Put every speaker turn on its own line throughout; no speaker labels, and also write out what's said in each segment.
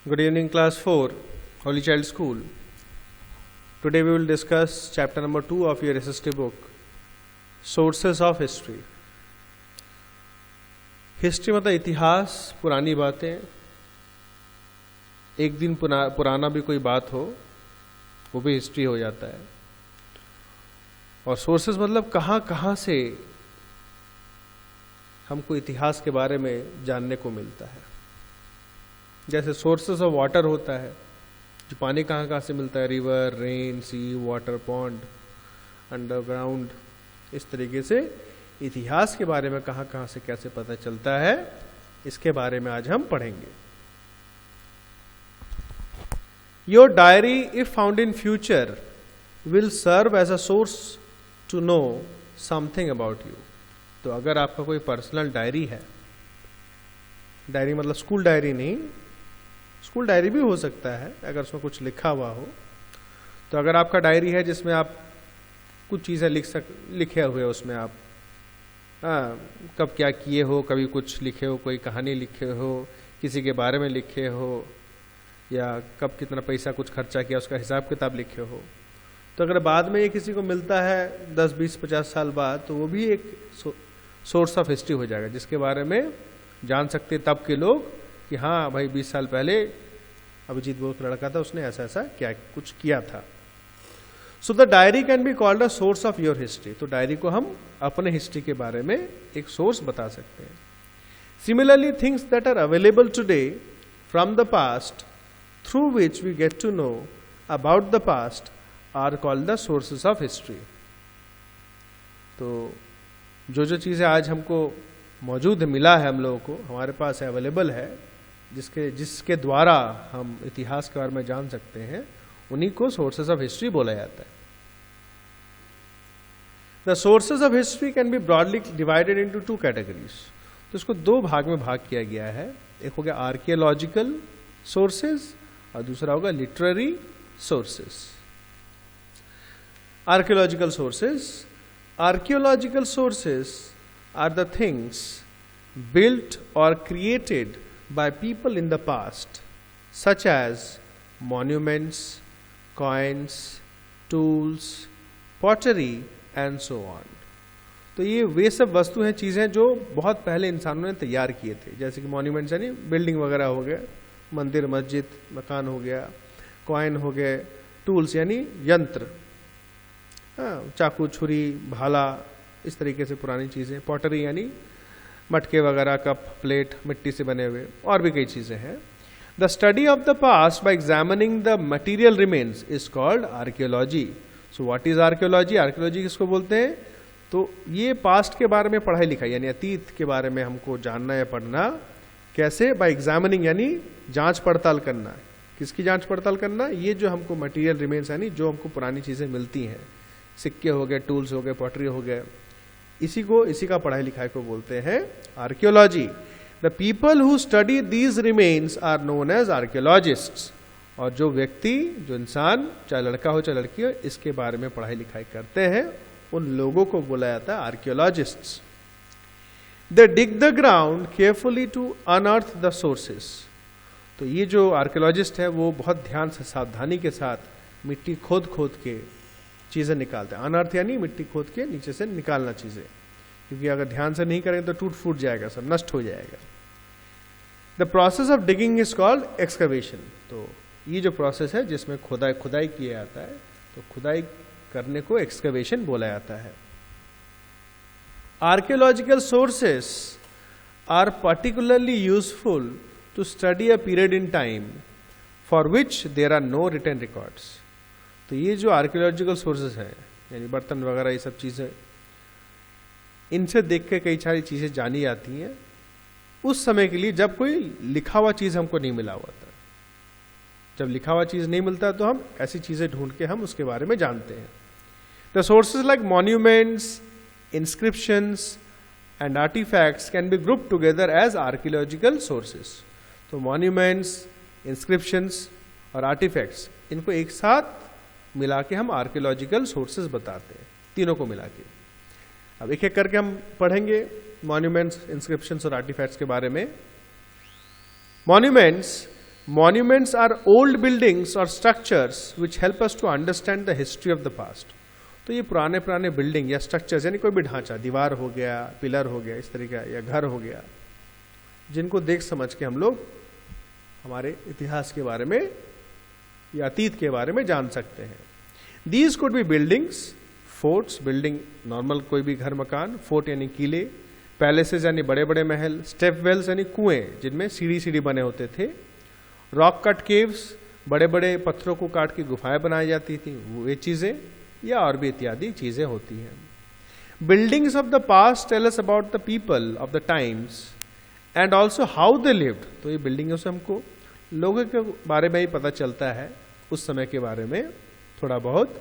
Good evening, class 4, Holy Child School. Today we will discuss chapter number 2 of your SST book, Sources of History. History मतलब इतिहास, पुरानी बातें. एक दिन पुराना भी कोई बात हो वो भी हिस्ट्री हो जाता है. और सोर्सेस मतलब कहाँ कहाँ से हमको इतिहास के बारे में जानने को मिलता है. जैसे सोर्सेस ऑफ वाटर होता है, जो पानी कहाँ कहाँ से मिलता है, रिवर, रेन, सी, वाटर, पॉन्ड, अंडरग्राउंड. इस तरीके से इतिहास के बारे में कहाँ कहाँ से कैसे पता चलता है, इसके बारे में आज हम पढ़ेंगे. Your diary if found in future will serve as a source to know something about you. तो अगर आपका कोई पर्सनल डायरी है, डायरी मतलब स्कूल डायरी नहीं, स्कूल डायरी भी हो सकता है अगर उसमें कुछ लिखा हुआ हो. तो अगर आपका डायरी है जिसमें आप कुछ चीज़ें लिखे हुए उसमें आप कब क्या किए हो, कभी कुछ लिखे हो, कोई कहानी लिखे हो, किसी के बारे में लिखे हो, या कब कितना पैसा कुछ खर्चा किया उसका हिसाब किताब लिखे हो. तो अगर बाद में ये किसी को मिलता है 10, 20, 50 साल बाद, तो वो भी एक सोर्स ऑफ हिस्ट्री हो जाएगा, जिसके बारे में जान सकते तब के लोग कि हाँ भाई 20 साल पहले अभिजीत वो लड़का था, उसने ऐसा ऐसा क्या कुछ किया था. So the diary can be called a source of your history. तो डायरी को हम अपने हिस्ट्री के बारे में एक सोर्स बता सकते हैं. Similarly things that are available today from the past through which we get to know about the past are called the sources of history. तो जो चीज़ें आज हमको मौजूद मिला है, हम लोगों को हमारे पास अवेलेबल है, जिसके द्वारा हम इतिहास के बारे में जान सकते हैं, उन्हीं को सोर्सेस ऑफ हिस्ट्री बोला जाता है. The sources of history can be broadly divided into 2 categories. तो इसको 2 भाग में भाग किया गया है. एक हो गया आर्कियोलॉजिकल सोर्सेज और दूसरा होगा literary sources. Archaeological sources. Archaeological sources are the things built or created by people in the past, such as monuments, coins, tools, pottery and so on. तो ये वे सब वस्तु हैं, चीज़ें जो बहुत पहले इंसानों ने तैयार किए थे. जैसे कि मॉन्यूमेंट्स यानी बिल्डिंग वगैरह हो गए, मंदिर, मस्जिद, मकान हो गया, कॉइन हो गए, टूल्स यानी यंत्र, चाकू, छुरी, भाला, इस तरीके से पुरानी चीज़ें. पॉटरी यानी मटके वगैरह, कप, प्लेट, मिट्टी से बने हुए, और भी कई चीज़ें हैं. The study of the passed by examining the material remains is called archaeology. So what is archaeology? Archaeology किसको बोलते हैं? तो ये पास्ट के बारे में पढ़ाई लिखाई यानी अतीत के बारे में हमको जानना या पढ़ना. कैसे? बाय एग्जामिनिंग यानी जांच पड़ताल करना. किसकी जांच पड़ताल करना? ये जो हमको मटीरियल रिमेन्स यानी जो हमको पुरानी चीज़ें मिलती हैं, सिक्के हो गए, टूल्स हो गए, पॉटरी हो गए, इसी का पढ़ाई लिखाई को बोलते हैं archaeology. The people who study these remains are known as archaeologists. और जो व्यक्ति, जो इंसान, चाहे लड़का हो चाहे लड़की हो, इसके बारे में पढ़ाई लिखाई करते हैं, उन लोगों को बोला जाता है archaeologists. They dig the ground carefully to unearth the sources. तो ये जो आर्कियोलॉजिस्ट है वो बहुत ध्यान से, सावधानी के साथ मिट्टी खोद खोद के चीज़ें निकालते हैं. अनर्थ यानी मिट्टी खोद के नीचे से निकालना चीज़ें, क्योंकि अगर ध्यान से नहीं करेंगे तो टूट फूट जाएगा, सब नष्ट हो जाएगा. The process of digging is called excavation. तो ये जो प्रोसेस है जिसमें खुदाई किया जाता है, तो खुदाई करने को एक्सकवेशन बोला जाता है. Archaeological sources are particularly useful to study a period in time for which there are no written records. तो ये जो आर्कियोलॉजिकल सोर्सेज हैं यानी बर्तन वगैरह, ये सब चीज़ें, इनसे देख के कई सारी चीज़ें जानी जाती हैं उस समय के लिए जब कोई लिखा हुआ चीज़ हमको नहीं मिला हुआ था. जब लिखा हुआ चीज़ नहीं मिलता तो हम ऐसी चीज़ें ढूंढ के हम उसके बारे में जानते हैं. The sources like monuments, inscriptions and artifacts can be group together as archaeological sources. तो मॉन्यूमेंट्स, इंस्क्रिप्शंस और आर्टिफैक्ट्स, इनको एक साथ मिला के हम आर्कियोलॉजिकल सोर्सेज बताते हैं, तीनों को मिला के. अब एक एक करके हम पढ़ेंगे मॉन्यूमेंट्स, इंस्क्रिप्शंस और आर्टिफैक्ट्स के बारे में. Monuments Monuments are old buildings or structures which help us to understand the history of the past. तो ये पुराने पुराने बिल्डिंग या स्ट्रक्चर्स, यानी कोई भी ढांचा, दीवार हो गया, पिलर हो गया, इस तरीका, या घर हो गया, जिनको देख समझ के हम लोग हमारे इतिहास के बारे में या अतीत के बारे में जान सकते हैं. These could be buildings, forts, building normal कोई भी घर मकान, फोर्ट यानी किले, पैलेसेस यानी बड़े बड़े महल, स्टेप वेल्स यानी कुएं जिनमें सीढ़ी सीढ़ी बने होते थे, रॉक कट केव्स, बड़े बड़े पत्थरों को काट के गुफाएं बनाई जाती थी, वे चीजें, या और भी इत्यादि चीजें होती हैं. Buildings of the past tell us about the people of the times and also how they lived. तो ये बिल्डिंगों से हमको लोगों के बारे में ही पता चलता है, उस समय के बारे में थोड़ा बहुत,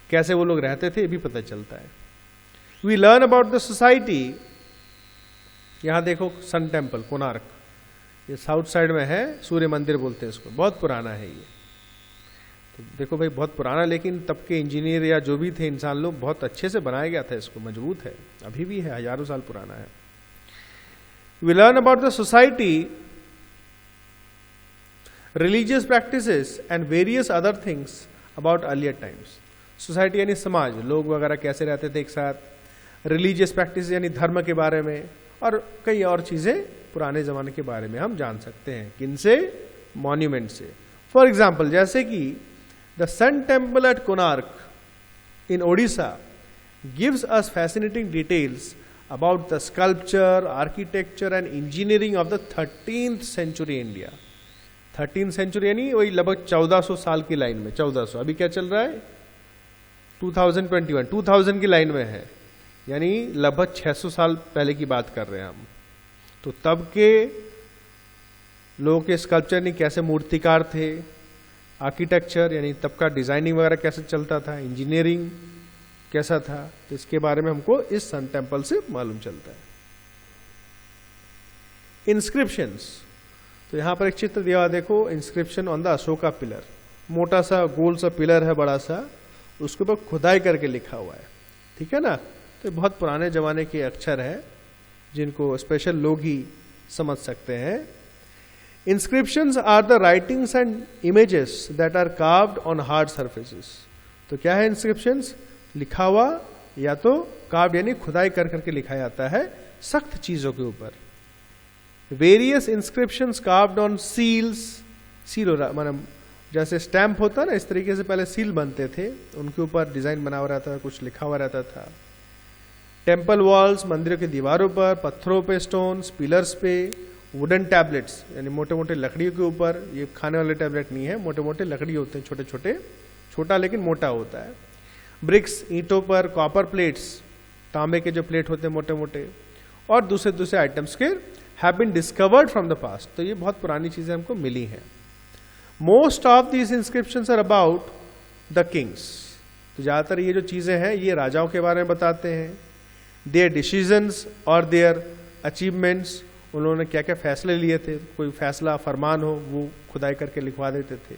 कैसे वो लोग रहते थे ये भी पता चलता है. We learn about the society. यहां देखो सन टेम्पल कोणार्क, ये साउथ साइड में है, सूर्य मंदिर बोलते हैं इसको, बहुत पुराना है ये. तो देखो भाई बहुत पुराना, लेकिन तब के इंजीनियर या जो भी थे इंसान लोग, बहुत अच्छे से बनाया गया था इसको, मजबूत है, अभी भी है, हजारों साल पुराना है. We learn about the society, religious practices and various other things about earlier times. Society यानी समाज, लोग वगैरह कैसे रहते थे एक साथ, रिलीजियस प्रैक्टिस यानी धर्म के बारे में, और कई और चीजें पुराने जमाने के बारे में हम जान सकते हैं. किनसे? मॉन्यूमेंट से. फॉर एग्जाम्पल, जैसे कि the sun temple at Konark in Odisha gives us fascinating details about the sculpture, architecture and engineering of the 13th century India. 13th century यानी वही लगभग 1400 साल की लाइन में, 1400, अभी क्या चल रहा है 2021, 2000 की लाइन में है, यानी लगभग 600 साल पहले की बात कर रहे हैं हम. तो तब के लोगों के स्कल्पचर नहीं, कैसे मूर्तिकार थे, आर्किटेक्चर यानी तब का डिजाइनिंग वगैरह कैसे चलता था, इंजीनियरिंग कैसा था, तो इसके बारे में हमको इस सन टेम्पल से मालूम चलता है. इंस्क्रिप्शंस, तो यहां पर एक चित्र दिया हुआ देखो, inscription on the Ashoka pillar. मोटा सा गोल सा पिलर है बड़ा सा, उसके ऊपर खुदाई करके लिखा हुआ है, ठीक है ना. तो बहुत पुराने जमाने के अक्षर है जिनको स्पेशल लोग ही समझ सकते हैं. Inscriptions are the writings and images that are carved on hard surfaces. तो क्या है इंस्क्रिप्शंस? लिखा हुआ, या तो कार्व्ड यानी खुदाई कर करके लिखा जाता है सख्त चीजों के ऊपर. Various inscriptions carved on seals, seal मतलब जैसे स्टैंप होता है ना, इस तरीके से पहले सील बनते थे, उनके ऊपर डिजाइन बना हुआ रहता था, कुछ लिखा हुआ रहता था. टेम्पल वॉल्स, मंदिरों की दीवारों पर, पत्थरों पे स्टोन्स, पिलर्स पे, वुडन टैबलेट्स यानी मोटे मोटे लकड़ियों के ऊपर, ये खाने वाले टैबलेट नहीं है, मोटे मोटे लकड़ी होते हैं, छोटे छोटे, छोटा लेकिन मोटा होता है. ब्रिक्स, ईंटों पर, कॉपर प्लेट्स, तांबे के जो प्लेट होते हैं मोटे मोटे, और दूसरे दूसरे आइटम्स के have been discovered from the past. तो ये बहुत पुरानी चीजें हमको मिली हैं. Most of these inscriptions are about the kings. तो ज्यादातर ये जो चीजें हैं ये राजाओं के बारे में बताते हैं. देयर डिसीजंस और देयर अचीवमेंट्स, उन्होंने क्या क्या फैसले लिए थे, कोई फैसला फरमान हो वो खुदाई करके लिखवा देते थे,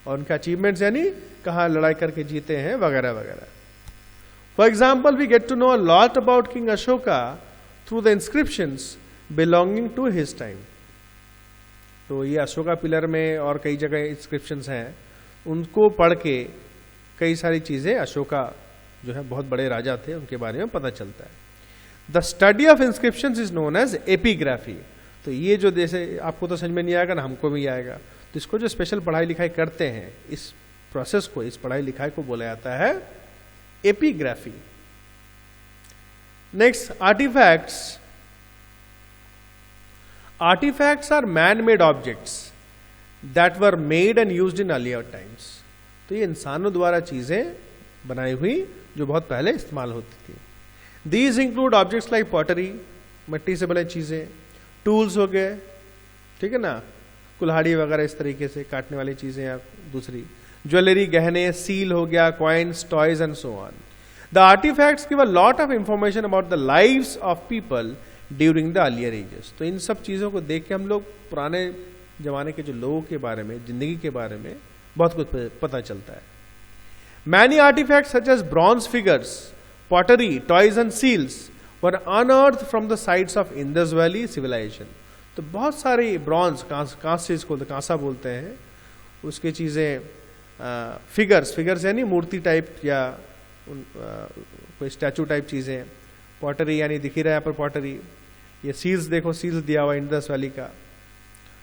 और उनके अचीवमेंट्स यानी कहाँ लड़ाई करके जीते हैं वगैरह वगैरह. For example, we get to know a lot about king Ashoka through the inscriptions belonging to his time. तो ये अशोका पिलर में और कई जगह इंस्क्रिप्शंस हैं, उनको पढ़ के कई सारी चीजें, अशोका जो है बहुत बड़े राजा थे, उनके बारे में पता चलता है. The study of inscriptions is known as epigraphy. तो ये जो जैसे आपको तो समझ में नहीं आएगा ना, हमको भी आएगा, तो इसको जो स्पेशल पढ़ाई लिखाई करते हैं, इस प्रोसेस को, इस पढ़ाई लिखाई को बोला जाता है epigraphy. Next, artifacts. Artifacts are man-made objects that were made and used in earlier times. तो ये इंसानों द्वारा चीजें बनाई हुई जो बहुत पहले इस्तेमाल होती थी. These include objects like pottery, मिट्टी से बने चीजें, tools हो गए, ठीक है ना, कुल्हाड़ी वगैरह इस तरीके से काटने वाली चीजें, या दूसरी ज्वेलरी, गहने, सील हो गया, coins, toys and so on. The artifacts give a lot of information about the lives of people during the earlier ages. तो इन सब चीजों को देख के हम लोग पुराने जमाने के जो लोगों के बारे में, जिंदगी के बारे में बहुत कुछ पता चलता है. Many artefacts such as bronze figures, pottery, toys and seals were unearthed from the sites of Indus Valley civilisation. तो बहुत सारी ब्रॉन्ज, कांस्य इसको कांसा बोलते हैं, उसकी चीज़ें, फिगर्स यानी मूर्ति टाइप या कोई स्टैचू टाइप चीज़ें, पॉटरी यानी दिख ही रहा है यहाँ पर पॉटरी, ये सील्स देखो, सील्स दिया हुआ इंडस वैली का,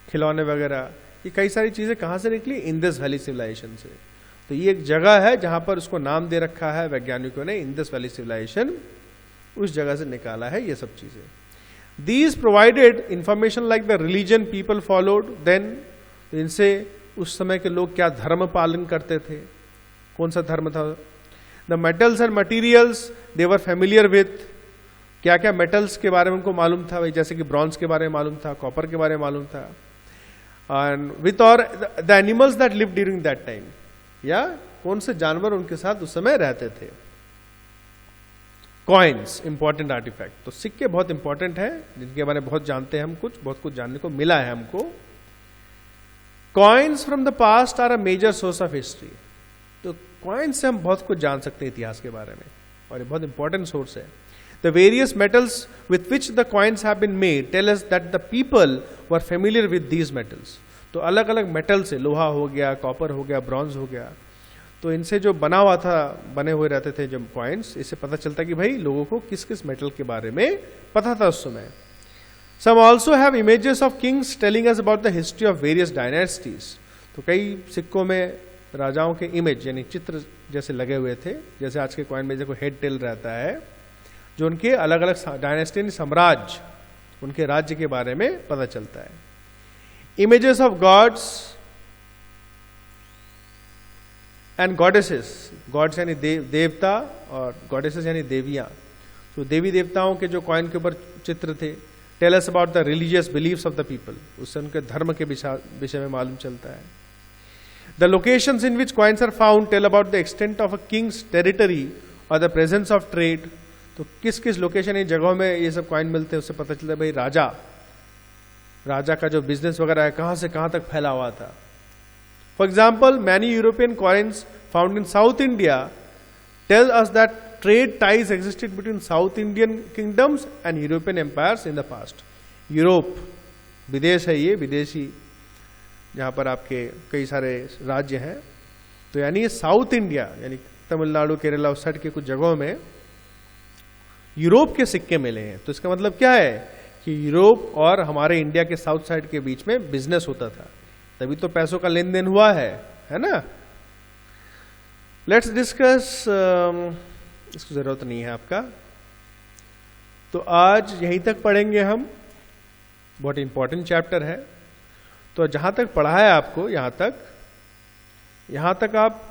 खिलौने वगैरह, ये कई सारी चीज़ें कहाँ से निकली? इंडस वैली सिविलाइजेशन से। तो ये एक जगह है जहाँ पर उसको नाम दे रखा है वैज्ञानिकों ने, इंडस वैली सिविलाइजेशन, उस जगह से निकाला है ये सब चीज़ें। These provided information like the religion people followed then, इनसे उस समय के लोग क्या धर्म पालन करते थे, कौन सा धर्म था। The metals and materials they were familiar with, क्या क्या मेटल्स के बारे में उनको मालूम था, भाई जैसे कि ब्रॉन्ज के बारे में मालूम था, कॉपर के बारे में मालूम था, एंड विथ और the animals that live during that time, या कौन से जानवर उनके साथ उस समय रहते थे। कॉइन्स, इंपॉर्टेंट आर्टिफैक्ट, तो सिक्के बहुत इंपॉर्टेंट है, जिनके बारे में बहुत जानते हैं हम, बहुत कुछ जानने को मिला है हमको। Coins from the past are a major source of history, तो कॉइन्स से हम बहुत कुछ जान सकते हैं इतिहास के बारे में, और ये बहुत इंपॉर्टेंट सोर्स है। The various metals with which the coins have been made tell us that the people were familiar with these metals, तो अलग अलग मेटल से, लोहा हो गया, कॉपर हो गया, ब्रॉन्ज हो गया, तो इनसे जो बना हुआ था, बने हुए रहते थे जब कॉइन्स, इससे पता चलता कि भाई लोगों को किस किस मेटल के बारे में पता था उस समय। Some also have images of kings telling us about the history of various dynasties, तो कई सिक्कों में राजाओं के इमेज यानी चित्र जैसे लगे हुए थे, जैसे आज के कॉइन में देखो हेड टेल रहता है, जो उनके अलग अलग डायनेस्टी, साम्राज्य, उनके राज्य के बारे में पता चलता है। Images of gods and goddesses, gods यानी देवता और गॉडेसेस यानी देवियां, तो देवी देवताओं के जो कॉइन के ऊपर चित्र थे, tell us about the religious beliefs of the people, उससे उनके धर्म के विषय में मालूम चलता है। The locations in which coins are found tell about the extent of a king's territory और द प्रेजेंस ऑफ ट्रेड, तो किस किस लोकेशन, इन जगहों में ये सब कॉइन मिलते हैं, उससे पता चलता है भाई राजा का जो बिजनेस वगैरह है कहाँ से कहाँ तक फैला हुआ था। For example, many European coins found in South India tell us that trade ties existed between South Indian kingdoms and European empires in the past. Europe विदेश है, ये विदेशी जहाँ पर आपके कई सारे राज्य हैं, तो यानी ये साउथ इंडिया यानी तमिलनाडु, केरला, उस साइड के कुछ जगहों में यूरोप के सिक्के मिले हैं। तो इसका मतलब क्या है कि यूरोप और हमारे इंडिया के साउथ साइड के बीच में बिजनेस होता था, तभी तो पैसों का लेन देन हुआ है ना। लेट्स डिस्कस, इसकी जरूरत नहीं है आपका, तो आज यहीं तक पढ़ेंगे हम, बहुत इंपॉर्टेंट चैप्टर है। तो जहां तक पढ़ा है आपको यहां तक आप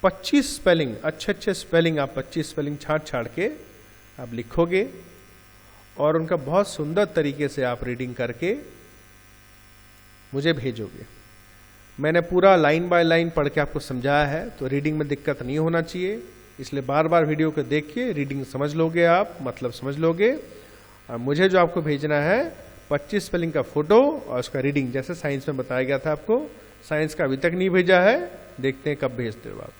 25 स्पेलिंग, अच्छे स्पेलिंग, आप 25 स्पेलिंग छाड़ के आप लिखोगे, और उनका बहुत सुंदर तरीके से आप रीडिंग करके मुझे भेजोगे। मैंने पूरा लाइन बाय लाइन पढ़ के आपको समझाया है, तो रीडिंग में दिक्कत नहीं होना चाहिए, इसलिए बार बार वीडियो को देखिए, रीडिंग समझ लोगे आप, मतलब समझ लोगे। और मुझे जो आपको भेजना है 25 स्पेलिंग का फोटो और उसका रीडिंग, जैसे साइंस में बताया गया था आपको। साइंस का अभी तक नहीं भेजा है, देखते हैं कब भेजते हो आप।